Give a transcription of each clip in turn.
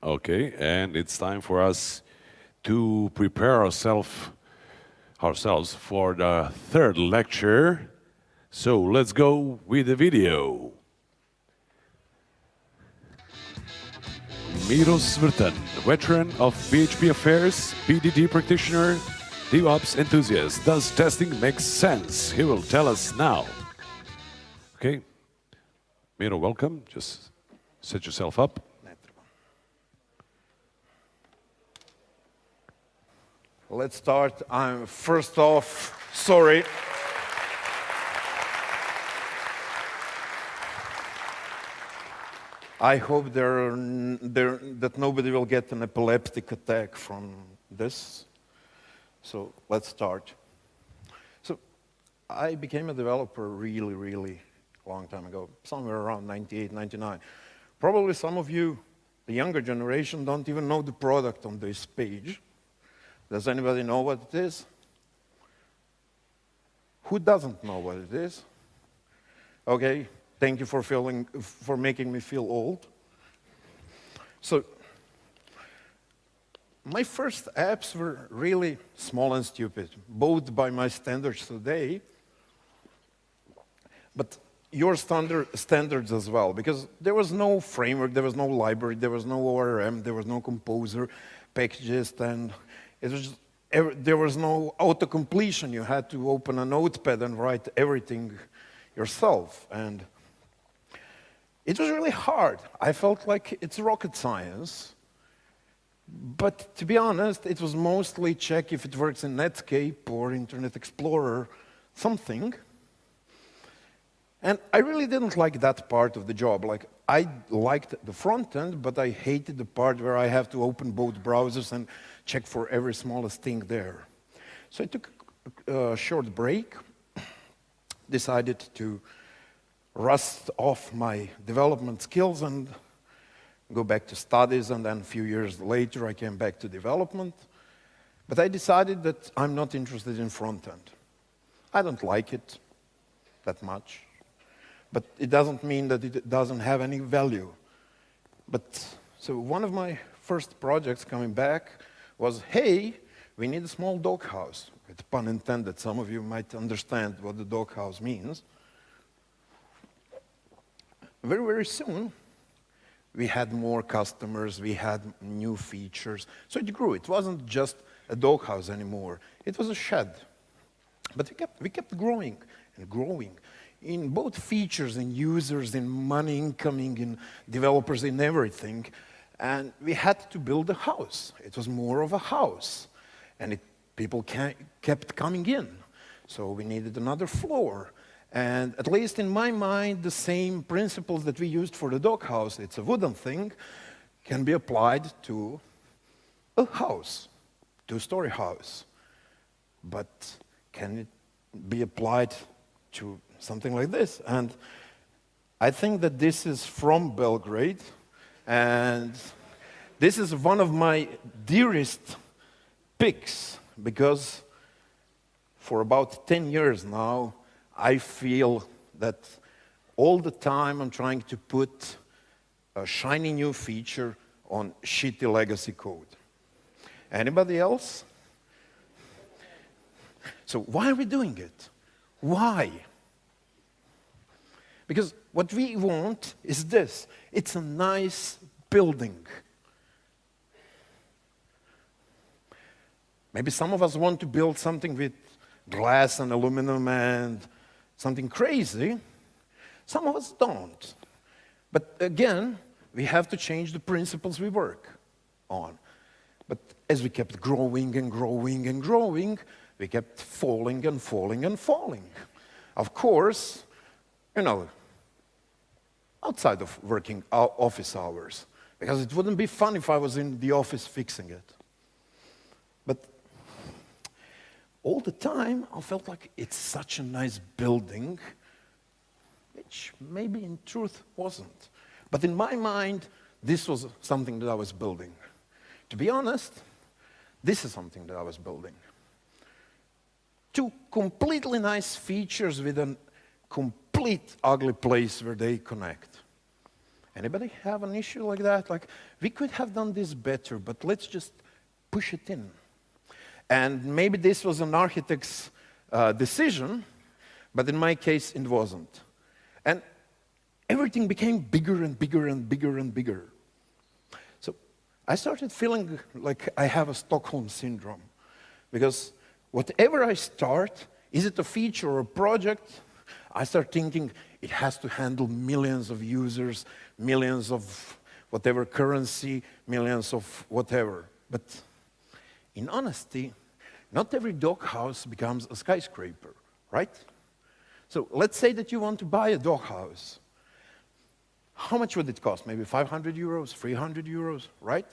Okay, and it's time for us to prepare ourselves for the third lecture. So let's go with the video. Miro Svrtan, veteran of PHP affairs, BDD practitioner, DevOps enthusiast. Does testing make sense? He will tell us now. Okay, Miro, welcome. Just set yourself up. Let's start. I'm first off sorry. I hope that nobody will get an epileptic attack from this. So let's start. So I became a developer really long time ago, somewhere around 98, 99. Probably some of you, the younger generation, don't even know the product on this page. Does anybody know what it is? Who doesn't know what it is? Okay, thank you for making me feel old. So, my first apps were really small and stupid, both by my standards today, but your standards as well, because there was no framework, there was no library, there was no ORM, there was no composer packages, and it was just, there was no auto-completion. You had to open a notepad and write everything yourself. And it was really hard. I felt like it's rocket science. But to be honest, it was mostly check if it works in Netscape or Internet Explorer, something. And I really didn't like that part of the job. Like, I liked the front end, but I hated the part where I have to open both browsers and check for every smallest thing there. So I took a short break, decided to rust off my development skills and go back to studies, and then a few years later I came back to development. But I decided that I'm not interested in front end. I don't like it that much. But it doesn't mean that it doesn't have any value. But so one of my first projects coming back was, hey, we need a small doghouse. With pun intended, some of you might understand what the doghouse means. Very soon, we had more customers, we had new features. So it grew. It wasn't just a doghouse anymore. It was a shed. But we kept growing and growing. In both features, in users, in money incoming, in developers, in everything. And we had to build a house. It was more of a house. And people kept coming in. So we needed another floor. And at least in my mind, the same principles that we used for the doghouse, it's a wooden thing, can be applied to a house, two-story house. But can it be applied to something like this? And I think that this is from Belgrade, and this is one of my dearest picks, because for about 10 years now, I feel that all the time I'm trying to put a shiny new feature on shitty legacy code. Anybody else? So why are we doing it? Why? Because what we want is this. It's a nice building. Maybe some of us want to build something with glass and aluminum and something crazy. Some of us don't. But again, we have to change the principles we work on. But as we kept growing and growing and growing, we kept falling and falling and falling. Of course, you know, outside of working office hours, because it wouldn't be fun if I was in the office fixing it. But all the time, I felt like it's such a nice building, which maybe in truth wasn't. But in my mind, this was something that I was building. To be honest, this is something that I was building. Two completely nice features with a complete ugly place where they connect. Anybody have an issue like that? Like, we could have done this better, but let's just push it in. And maybe this was an architect's decision, but in my case, it wasn't. And everything became bigger and bigger and bigger and bigger. So I started feeling like I have a Stockholm syndrome, because whatever I start, is it a feature or a project, I start thinking it has to handle millions of users, millions of whatever currency, millions of whatever. But in honesty, not every doghouse becomes a skyscraper, right? So let's say that you want to buy a doghouse. How much would it cost? Maybe 500 euros, 300 euros, right?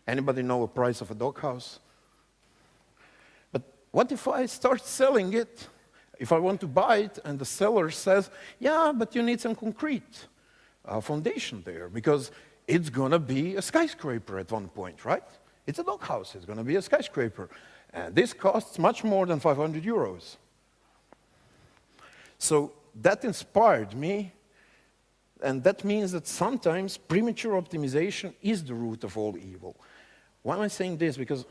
Anybody know the price of a doghouse? But what if I start selling it? If I want to buy it and the seller says, yeah, but you need some concrete foundation there because it's going to be a skyscraper at one point, right? It's a doghouse, it's going to be a skyscraper. And this costs much more than 500 euros. So that inspired me, and that means that sometimes premature optimization is the root of all evil. Why am I saying this? Because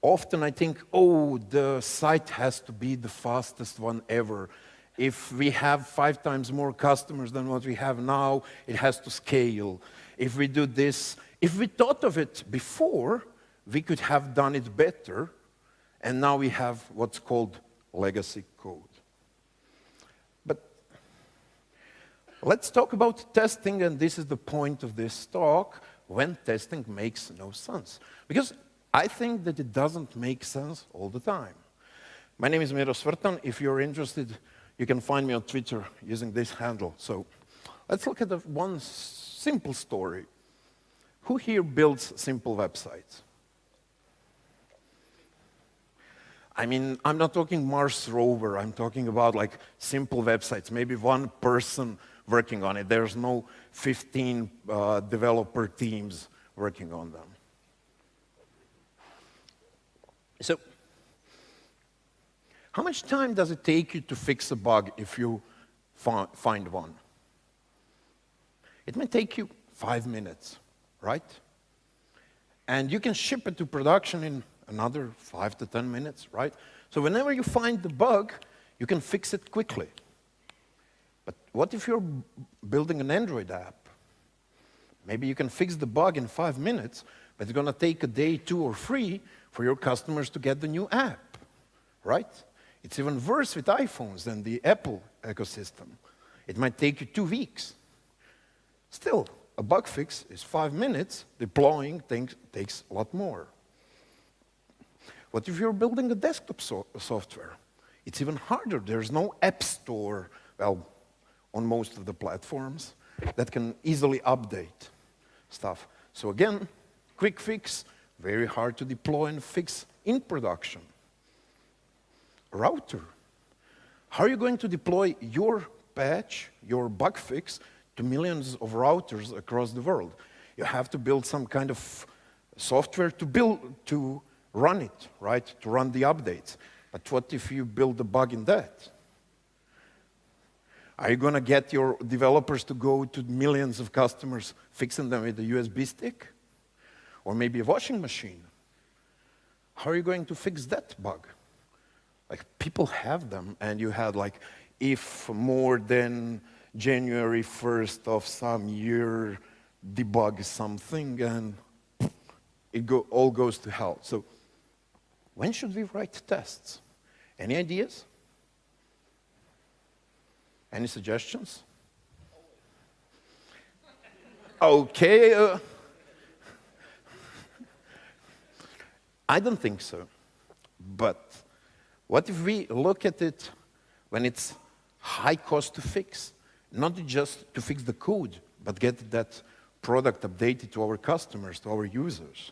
often I think, oh, the site has to be the fastest one ever. If we have 5 times more customers than what we have now, it has to scale. If we do this, if we thought of it before, we could have done it better, and now we have what's called legacy code. But let's talk about testing, and this is the point of this talk, when testing makes no sense. Because I think that it doesn't make sense all the time. My name is Miro Svrtan. If you're interested, you can find me on Twitter using this handle. So let's look at one simple story. Who here builds simple websites? I mean, I'm not talking Mars rover. I'm talking about like simple websites, maybe one person working on it. There's no 15 developer teams working on them. So, how much time does it take you to fix a bug if you find one? It may take you 5 minutes, right? And you can ship it to production in another 5 to 10 minutes, right? So whenever you find the bug, you can fix it quickly. But what if you're building an Android app? Maybe you can fix the bug in 5 minutes, but it's going to take a day, 2 or 3 for your customers to get the new app, right? It's even worse with iPhones than the Apple ecosystem. It might take you 2 weeks. Still, a bug fix is 5 minutes. Deploying takes a lot more. What if you're building a desktop software? It's even harder. There's no app store, well, on most of the platforms, that can easily update stuff. So again, quick fix, very hard to deploy and fix in production. Router. How are you going to deploy your patch, your bug fix, to millions of routers across the world? You have to build some kind of software to run it, right? To run the updates. But what if you build a bug in that? Are you going to get your developers to go to millions of customers fixing them with a USB stick? Or maybe a washing machine? How are you going to fix that bug? Like, people have them, and you had like, if more than January 1st of some year, debug something, and it all goes to hell. So when should we write tests? Any ideas? Any suggestions? Okay. I don't think so. But what if we look at it when it's high cost to fix? Not just to fix the code, but get that product updated to our customers, to our users.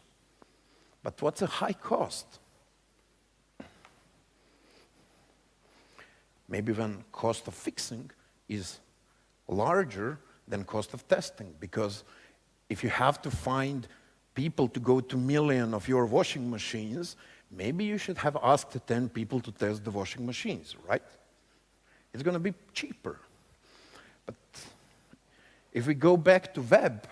But what's a high cost? Maybe when cost of fixing is larger than cost of testing, because if you have to find people to go to million of your washing machines, maybe you should have asked 10 people to test the washing machines, right? It's going to be cheaper. But If we go back to web,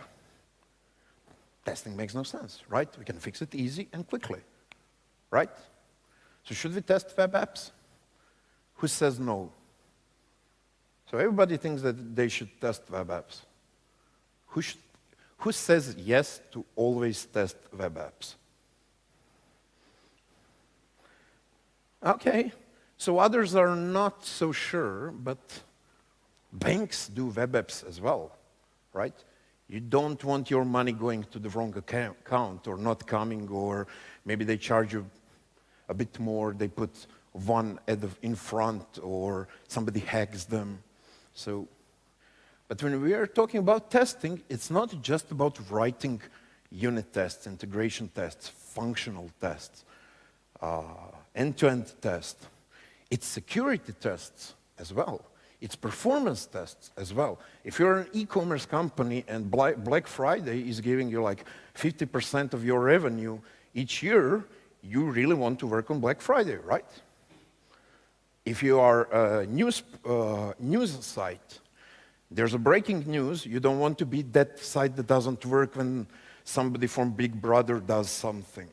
testing makes no sense, right? We can fix it easy and quickly, right? So should we test web apps? Who says no? So everybody thinks that they should test web apps. Who says yes to always test web apps? Okay, so others are not so sure, but banks do web apps as well, right? You don't want your money going to the wrong account or not coming, or maybe they charge you a bit more, they put one in front, or somebody hacks them. So, but when we are talking about testing, it's not just about writing unit tests, integration tests, functional tests, end-to-end tests. It's security tests as well. It's performance tests as well. If you're an e-commerce company and Black Friday is giving you like 50% of your revenue each year, you really want to work on Black Friday, right? If you are a news site, there's a breaking news, you don't want to be that site that doesn't work when somebody from Big Brother does something.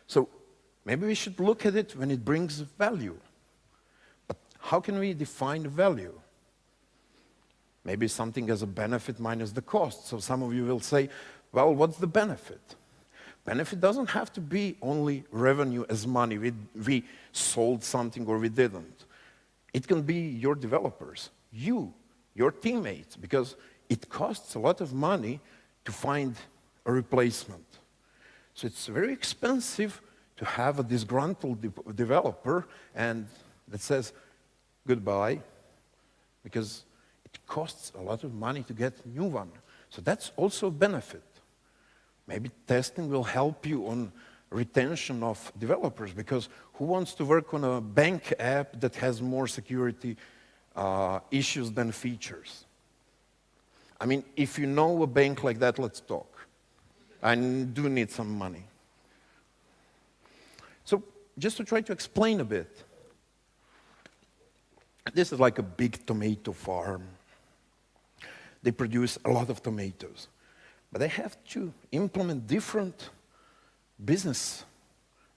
So maybe we should look at it when it brings value. But how can we define value? Maybe something as a benefit minus the cost. So some of you will say, well, what's the benefit? Benefit doesn't have to be only revenue as money. We sold something or we didn't. It can be your developers, you, your teammates, because it costs a lot of money to find a replacement. So it's very expensive to have a disgruntled developer and that says goodbye, because it costs a lot of money to get a new one. So that's also a benefit. Maybe testing will help you on retention of developers, because who wants to work on a bank app that has more security issues than features? I mean, if you know a bank like that, let's talk. I do need some money. So just to try to explain a bit, this is like a big tomato farm. They produce a lot of tomatoes. But they have to implement different business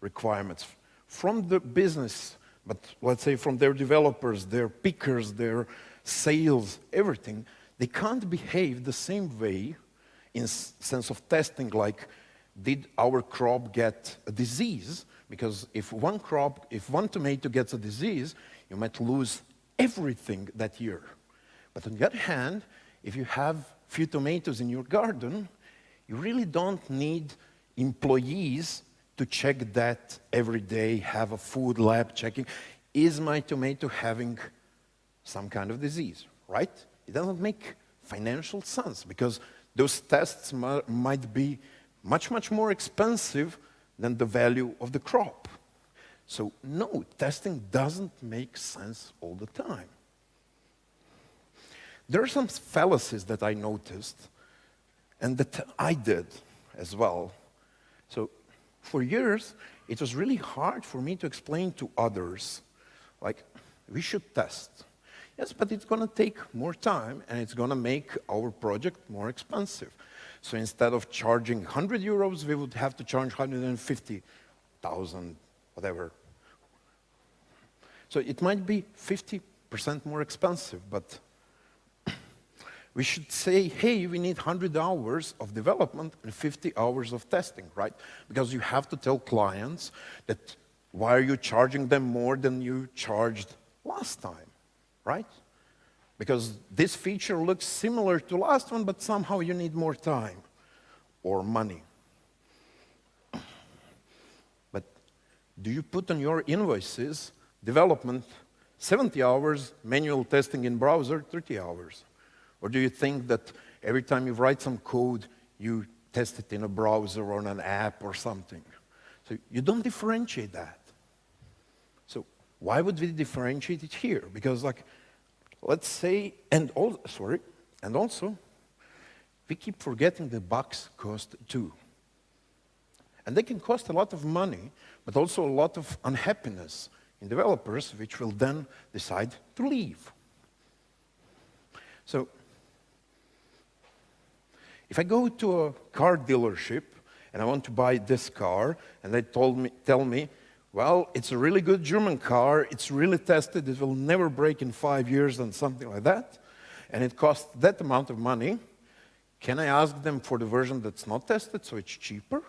requirements from the business, but let's say from their developers, their pickers, their sales, everything. They can't behave the same way in sense of testing, like, did our crop get a disease? Because if one tomato gets a disease, you might lose everything that year. But on the other hand, if you have few tomatoes in your garden, you really don't need employees to check that every day, have a food lab checking, is my tomato having some kind of disease, right? It doesn't make financial sense, because those tests might be much, much more expensive than the value of the crop. So no, testing doesn't make sense all the time. There are some fallacies that I noticed, and that I did as well. So for years, it was really hard for me to explain to others, like, we should test. Yes, but it's going to take more time, and it's going to make our project more expensive. So instead of charging 100 euros, we would have to charge 150,000, whatever. So it might be 50% more expensive, but we should say, hey, we need 100 hours of development and 50 hours of testing, right? Because you have to tell clients that why are you charging them more than you charged last time, right? Because this feature looks similar to last one, but somehow you need more time or money. But do you put on your invoices development 70 hours, manual testing in browser 30 hours? Or do you think that every time you write some code, you test it in a browser or on an app or something? So you don't differentiate that. So why would we differentiate it here? Because, like, let's say, and also, we keep forgetting the bugs cost too. And they can cost a lot of money, but also a lot of unhappiness in developers, which will then decide to leave. So If I go to a car dealership and I want to buy this car, and they tell me, well, it's a really good German car, it's really tested, it will never break in 5 years and something like that, and it costs that amount of money, can I ask them for the version that's not tested, so it's cheaper?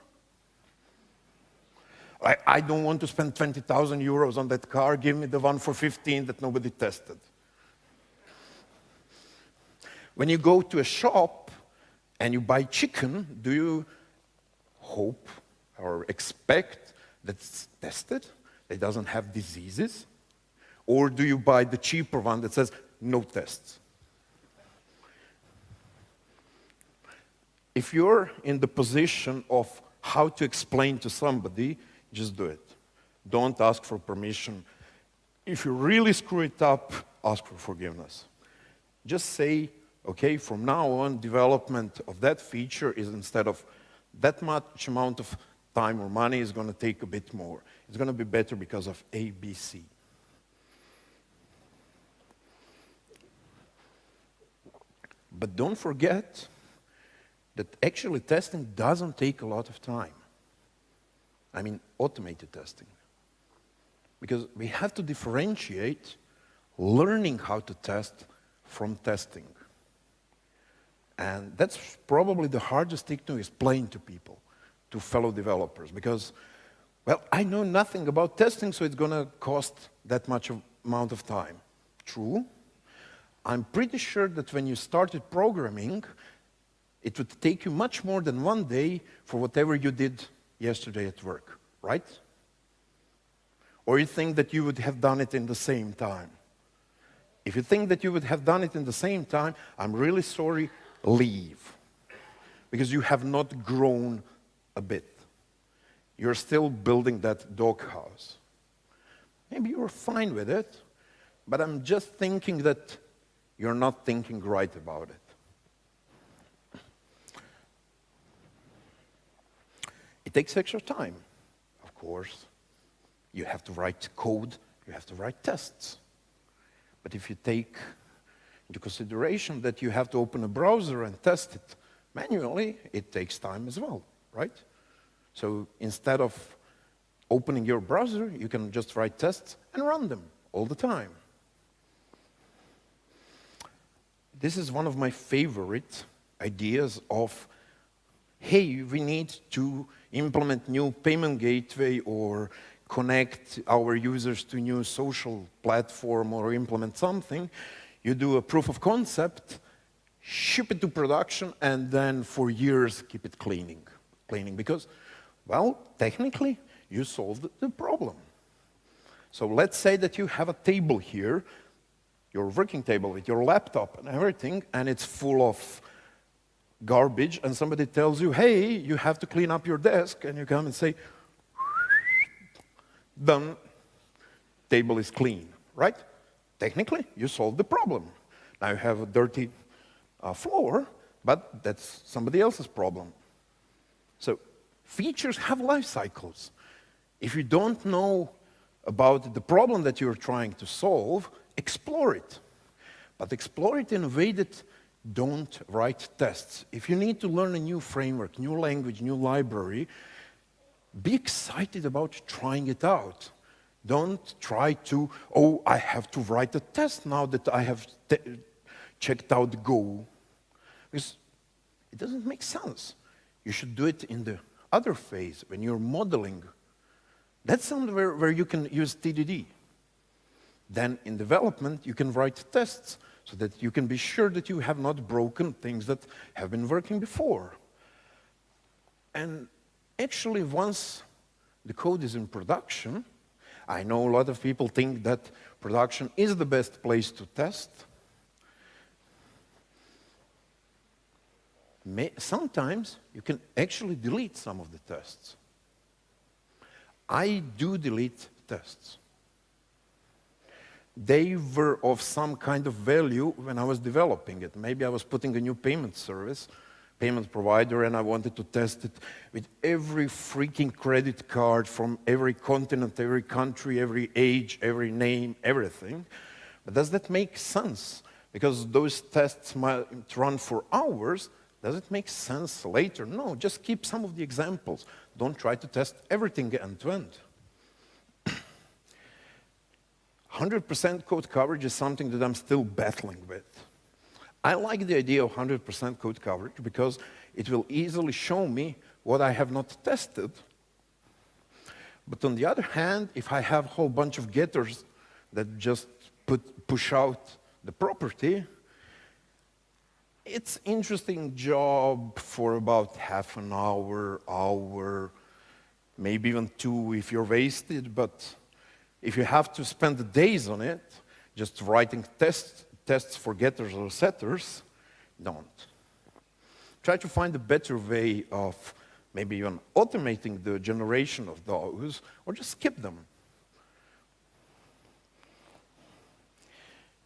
I don't want to spend 20,000 euros on that car, give me the one for 15 that nobody tested. When you go to a shop and you buy chicken, do you hope or expect that it's tested, that it doesn't have diseases? Or do you buy the cheaper one that says, no tests? If you're in the position of how to explain to somebody, just do it. Don't ask for permission. If you really screw it up, ask for forgiveness. Just say, okay, from now on, development of that feature is instead of that much amount of time or money is going to take a bit more. It's going to be better because of A, B, C. But don't forget that actually testing doesn't take a lot of time. I mean, automated testing. Because we have to differentiate learning how to test from testing. And that's probably the hardest thing to explain to people, to fellow developers, because, well, I know nothing about testing, so it's going to cost that much amount of time. True. I'm pretty sure that when you started programming, it would take you much more than 1 day for whatever you did yesterday at work, right? Or you think that you would have done it in the same time. If you think that you would have done it in the same time, I'm really sorry, leave. Because you have not grown a bit. You're still building that doghouse. Maybe you're fine with it, but I'm just thinking that you're not thinking right about it. It takes extra time, of course. You have to write code, you have to write tests. But if you take into consideration that you have to open a browser and test it manually, it takes time as well, right? So instead of opening your browser, you can just write tests and run them all the time. This is one of my favorite ideas of, hey, we need to implement new payment gateway or connect our users to new social platform or implement something. You do a proof of concept, ship it to production, and then for years keep it cleaning because, well, technically you solved the problem. So let's say that you have a table here, your working table with your laptop and everything, and it's full of garbage, and somebody tells you, hey, you have to clean up your desk, and you come and say, done, table is clean, right? Technically, you solved the problem. Now you have a dirty floor, but that's somebody else's problem. So features have life cycles. If you don't know about the problem that you're trying to solve, explore it. But explore it in a way that don't write tests. If you need to learn a new framework, new language, new library, be excited about trying it out. Don't try to, oh, I have to write a test now that I have checked out Go. Because it doesn't make sense. You should do it in the other phase, when you're modeling. That's somewhere where you can use TDD. Then in development, you can write tests so that you can be sure that you have not broken things that have been working before. And actually, once the code is in production, I know a lot of people think that production is the best place to test. Sometimes you can actually delete some of the tests. I do delete tests. They were of some kind of value when I was developing it. Maybe I was putting a new payment service, payment provider, and I wanted to test it with every freaking credit card from every continent, every country, every age, every name, everything. But does that make sense? Because those tests might run for hours, Does it make sense later? No, just keep some of the examples. Don't try to test everything end-to-end. 100% code coverage is something that I'm still battling with. I like the idea of 100% code coverage because it will easily show me what I have not tested. But on the other hand, if I have a whole bunch of getters that just push out the property, it's an interesting job for about half an hour, maybe even 2 if you're wasted, but if you have to spend the days on it, just writing tests for getters or setters, don't. Try to find a better way of maybe even automating the generation of those, or just skip them.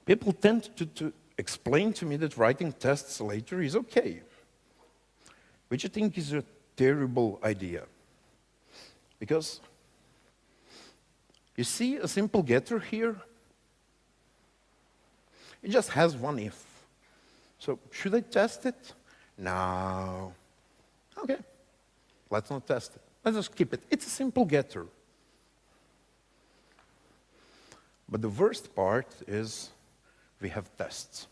People tend to explain to me that writing tests later is okay, which I think is a terrible idea. Because you see a simple getter here? It just has one if. So should I test it? No. Okay, let's not test it. Let's just keep it. It's a simple getter. But the worst part is we have tests.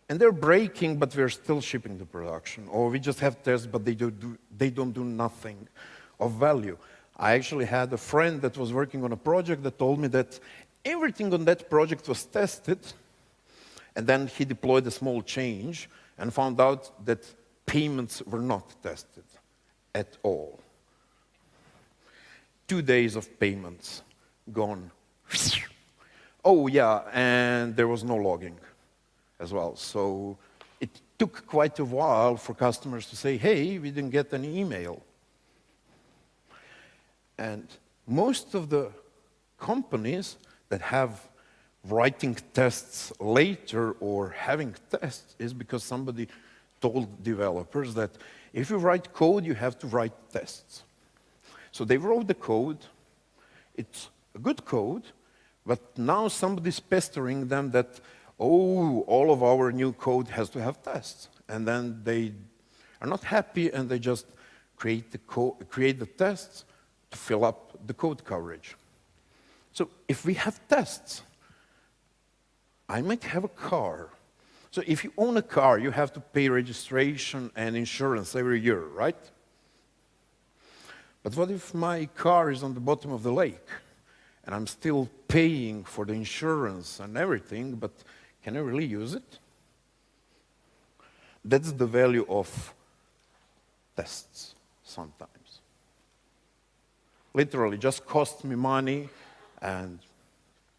And they're breaking, but we're still shipping to production. Or we just have tests, but they don't do nothing of value. I actually had a friend that was working on a project that told me that everything on that project was tested, and then he deployed a small change and found out that payments were not tested at all. 2 days of payments gone. Oh yeah, and there was no logging as well. So it took quite a while for customers to say, hey, we didn't get any email. And most of the companies that have writing tests later or having tests is because somebody told developers that if you write code, you have to write tests. So they wrote the code. It's a good code, but now somebody's pestering them that, oh, all of our new code has to have tests. And then they are not happy, and they just create the tests to fill up the code coverage. So if we have tests, I might have a car. So if you own a car, you have to pay registration and insurance every year, right? But what if my car is on the bottom of the lake, and I'm still paying for the insurance and everything, but can I really use it? That's the value of tests sometimes. Literally, just cost me money and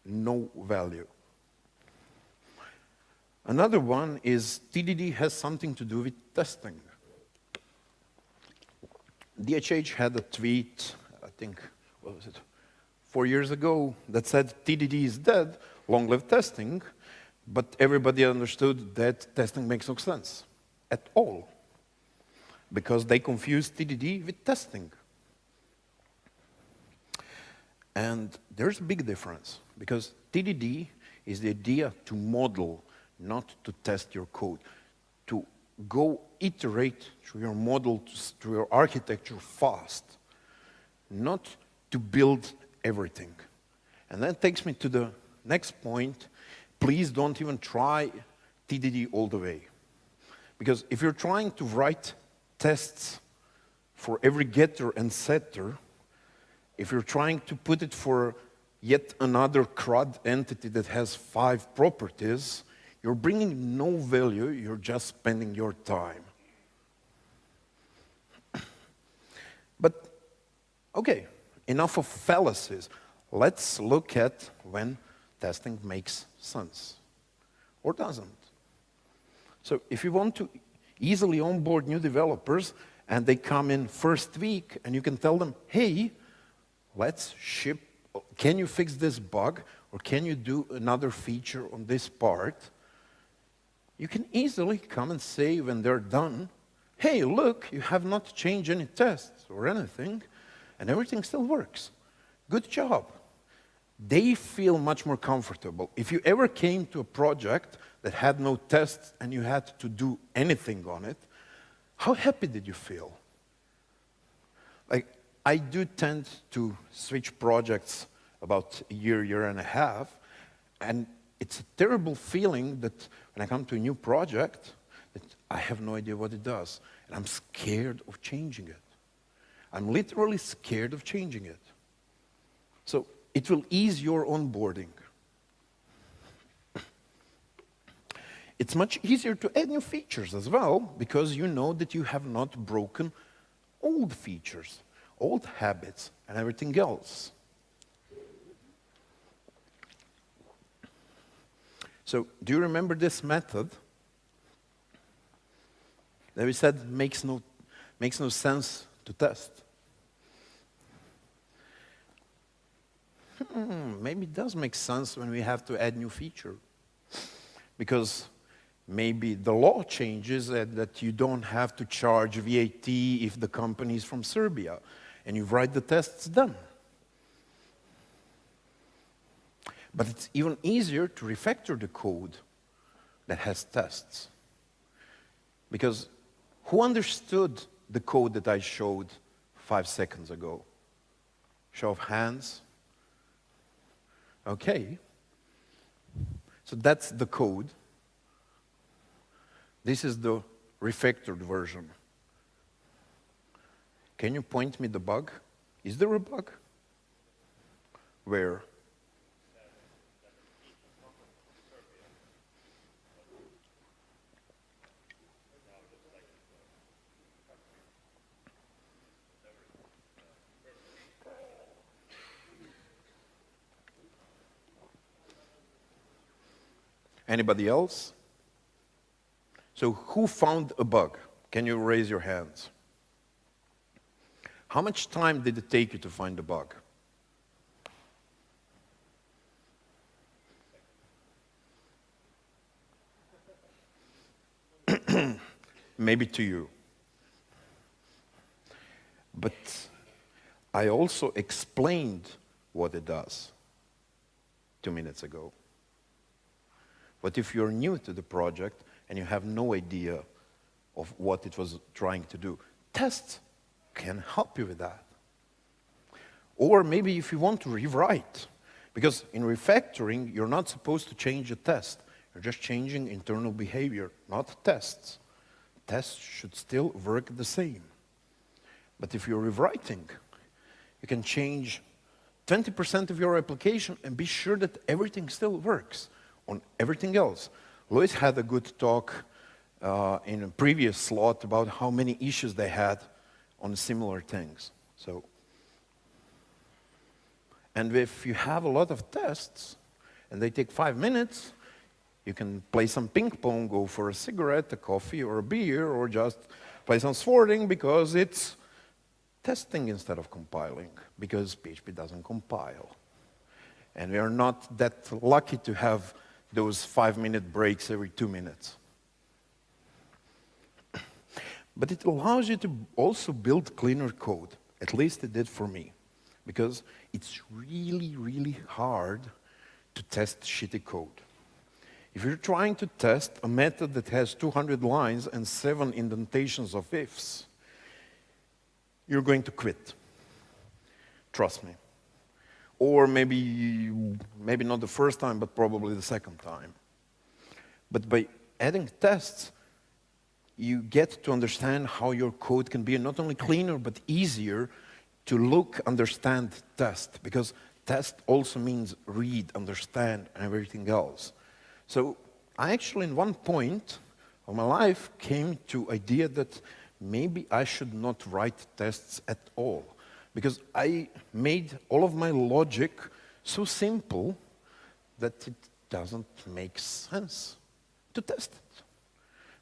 no value. Another one is TDD has something to do with testing. DHH had a tweet, I think, what was it, 4 years ago, that said TDD is dead, long live testing, but everybody understood that testing makes no sense at all, because they confused TDD with testing. And there's a big difference, because TDD is the idea to model, not to test your code, to go iterate through your model, through your architecture fast, not to build everything. And that takes me to the next point. Please don't even try TDD all the way. Because if you're trying to write tests for every getter and setter, if you're trying to put it for yet another CRUD entity that has 5 properties, you're bringing no value, you're just spending your time. But, okay, enough of fallacies. Let's look at when testing makes sense, or doesn't. So if you want to easily onboard new developers, and they come in first week, and you can tell them, hey, let's ship, can you fix this bug, or can you do another feature on this part? You can easily come and say when they're done, hey, look, you have not changed any tests or anything, and everything still works. Good job. they feel much more comfortable. If you ever came to a project that had no tests and you had to do anything on it, how happy did you feel? Like, I do tend to switch projects about a year and a half, and it's a terrible feeling that when I come to a new project, that I have no idea what it does, and I'm scared of changing it. I'm literally scared of changing it. So it will ease your onboarding. It's much easier to add new features as well, because you know that you have not broken old features, old habits, and everything else. So, do you remember this method that we said makes no sense to test? Maybe it does make sense when we have to add new feature. Because maybe the law changes that you don't have to charge VAT if the company is from Serbia, and you write the tests then. But it's even easier to refactor the code that has tests. Because who understood the code that I showed 5 seconds ago? Show of hands. Okay. So that's the code. This is the refactored version. Can you point me the bug? Is there a bug? Where? Anybody else? So who found a bug? Can you raise your hands? How much time did it take you to find the bug? Maybe to you. But I also explained what it does 2 minutes ago. But if you're new to the project and you have no idea of what it was trying to do, tests can help you with that. Or maybe if you want to rewrite, because in refactoring, you're not supposed to change a test. You're just changing internal behavior, not tests. Tests should still work the same. But if you're rewriting, you can change 20% of your application and be sure that everything still works on everything else. Lois had a good talk in a previous slot about how many issues they had on similar things. So, and if you have a lot of tests and they take 5 minutes, you can play some ping pong, go for a cigarette, a coffee, or a beer, or just play some sorting because it's testing instead of compiling, because PHP doesn't compile. And we are not that lucky to have those 5-minute breaks every 2 minutes. But it allows you to also build cleaner code. At least it did for me. Because it's really, really hard to test shitty code. If you're trying to test a method that has 200 lines and 7 indentations of ifs, you're going to quit. Trust me. Or maybe not the first time, but probably the second time. But by adding tests, you get to understand how your code can be not only cleaner, but easier to look, understand, test. Because test also means read, understand, and everything else. So I actually, in one point of my life, came to idea that maybe I should not write tests at all. Because I made all of my logic so simple that it doesn't make sense to test it.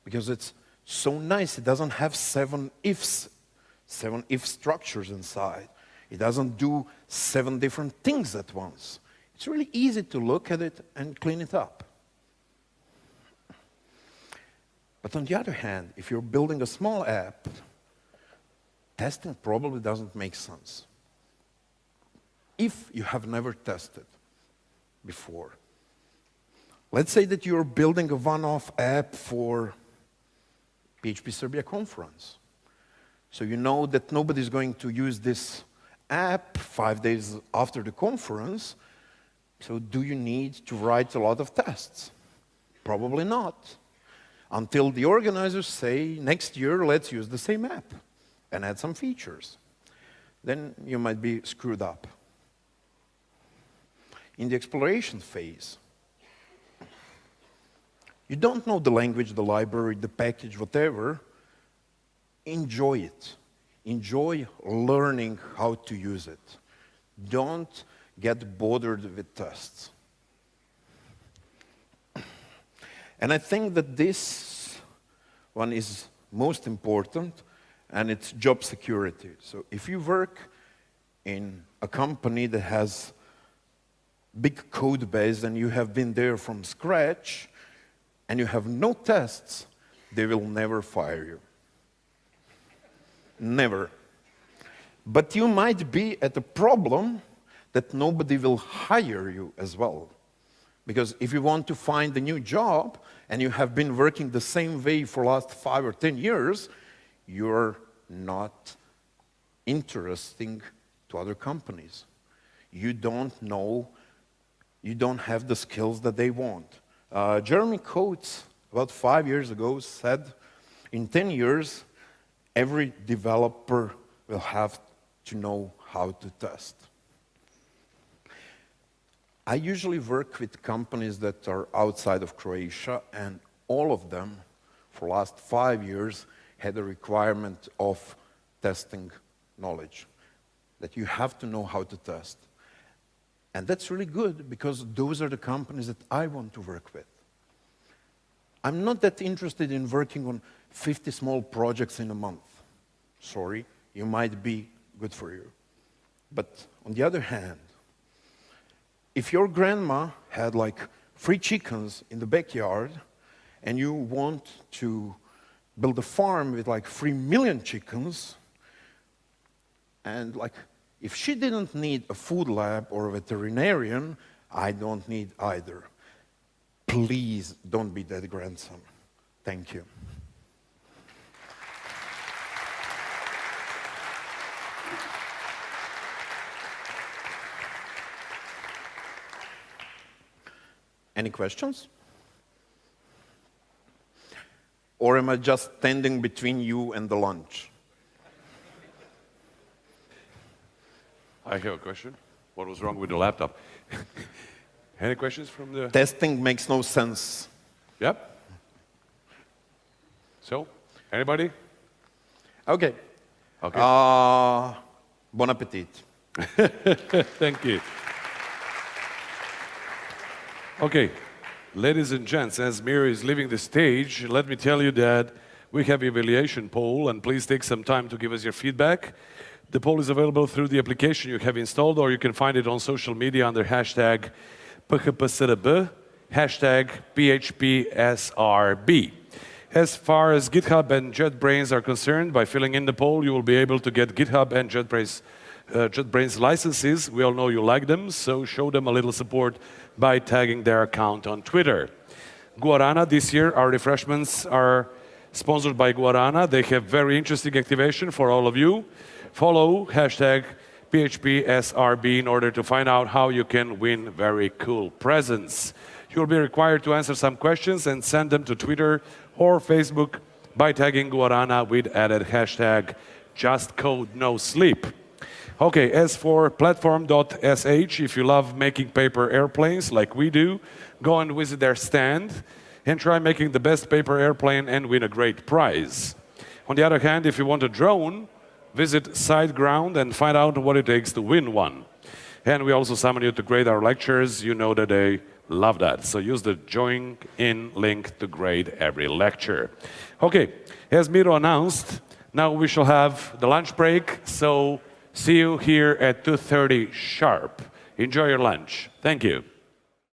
Because it's so nice, it doesn't have 7 ifs, 7 if structures inside. It doesn't do 7 different things at once. It's really easy to look at it and clean it up. But on the other hand, if you're building a small app, testing probably doesn't make sense. If you have never tested, before. Let's say that you're building a one-off app for phpsrb conference. So you know that nobody's going to use this app 5 days after the conference. So do you need to write a lot of tests? Probably not. Until the organizers say, next year, let's use the same app and add some features. Then you might be screwed up. In the exploration phase, you don't know the language, the library, the package, whatever. Enjoy it. Enjoy learning how to use it. Don't get bothered with tests. And I think that this one is most important, and it's job security. So if you work in a company that has big code base and you have been there from scratch, and you have no tests, they will never fire you. Never. But you might be at a problem that nobody will hire you as well. Because if you want to find a new job and you have been working the same way for the last 5 or 10 years, you're not interesting to other companies. You don't know, you don't have the skills that they want. Jeremy Coates, about 5 years ago, said, in 10 years, every developer will have to know how to test. I usually work with companies that are outside of Croatia, and all of them, for the last 5 years, had a requirement of testing knowledge, that you have to know how to test. And that's really good, because those are the companies that I want to work with. I'm not that interested in working on 50 small projects in a month. Sorry, you might be good for you. But on the other hand, if your grandma had like 3 chickens in the backyard and you want to build a farm with like 3 million chickens, and like if she didn't need a food lab or a veterinarian, I don't need either. Please don't be that grandson. Thank you. Any questions? Or am I just standing between you and the lunch? I have a question. What was wrong with the laptop? Any questions from the... Testing makes no sense. Yep. So, anybody? Okay. Okay. Bon appetit. Thank you. Okay, ladies and gents, as Miro is leaving the stage, let me tell you that we have an evaluation poll, and please take some time to give us your feedback. The poll is available through the application you have installed, or you can find it on social media under hashtag phpsrb, hashtag phpsrb. As far as GitHub and JetBrains are concerned, by filling in the poll, you will be able to get GitHub and JetBrains licenses. We all know you like them, so show them a little support by tagging their account on Twitter. Guarana, this year our refreshments are sponsored by Guarana. They have very interesting activation for all of you. Follow hashtag phpsrb in order to find out how you can win very cool presents. You'll be required to answer some questions and send them to Twitter or Facebook by tagging Guarana with added hashtag JustCodeNoSleep. Okay, as for platform.sh, if you love making paper airplanes like we do, go and visit their stand and try making the best paper airplane and win a great prize. On the other hand, if you want a drone, visit SiteGround and find out what it takes to win one. And we also summon you to grade our lectures. You know that they love that. So use the join in link to grade every lecture. Okay, as Miro announced, now we shall have the lunch break. So see you here at 2:30 sharp. Enjoy your lunch. Thank you.